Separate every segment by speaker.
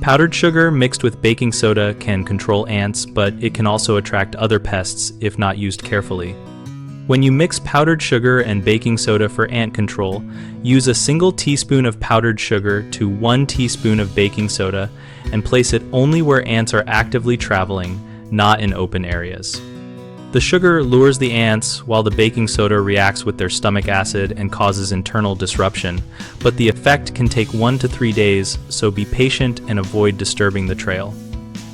Speaker 1: Powdered sugar mixed with baking soda can control ants, but it can also attract other pests if not used carefully. When you mix powdered sugar and baking soda for ant control, use a single teaspoon of powdered sugar to 1 teaspoon of baking soda and place it only where ants are actively traveling, not in open areas. The sugar lures the ants while the baking soda reacts with their stomach acid and causes internal disruption, but the effect can take 1 to 3 days, so be patient and avoid disturbing the trail.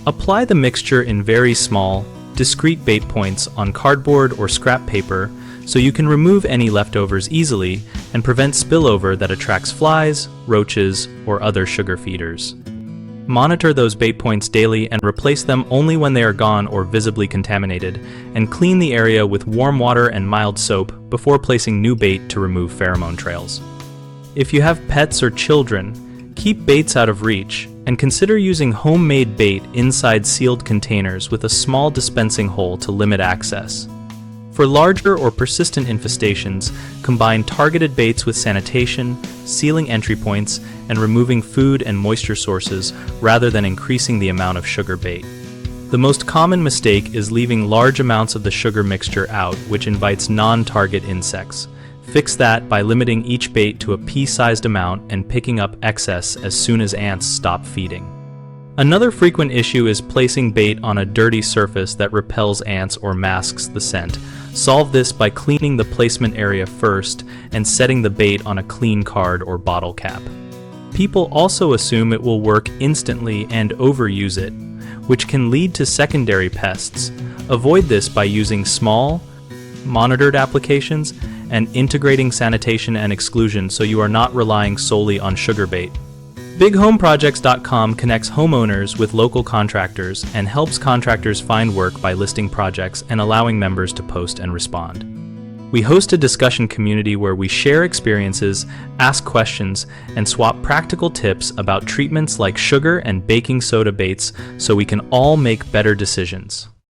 Speaker 1: Apply the mixture in very small, discrete bait points on cardboard or scrap paper so you can remove any leftovers easily and prevent spillover that attracts flies, roaches, or other sugar feeders. Monitor those bait points daily and replace them only when they are gone or visibly contaminated, and clean the area with warm water and mild soap before placing new bait to remove pheromone trails. If you have pets or children, keep baits out of reach and consider using homemade bait inside sealed containers with a small dispensing hole to limit access. For larger or persistent infestations, combine targeted baits with sanitation, sealing entry points, and removing food and moisture sources rather than increasing the amount of sugar bait. The most common mistake is leaving large amounts of the sugar mixture out, which invites non-target insects. Fix that by limiting each bait to a pea-sized amount and picking up excess as soon as ants stop feeding. Another frequent issue is placing bait on a dirty surface that repels ants or masks the scent. Solve this by cleaning the placement area first and setting the bait on a clean card or bottle cap. People also assume it will work instantly and overuse it, which can lead to secondary pests. Avoid this by using small, monitored applications and integrating sanitation and exclusion so you are not relying solely on sugar bait. BigHomeProjects.com connects homeowners with local contractors and helps contractors find work by listing projects and allowing members to post and respond. We host a discussion community where we share experiences, ask questions, and swap practical tips about treatments like sugar and baking soda baits so we can all make better decisions.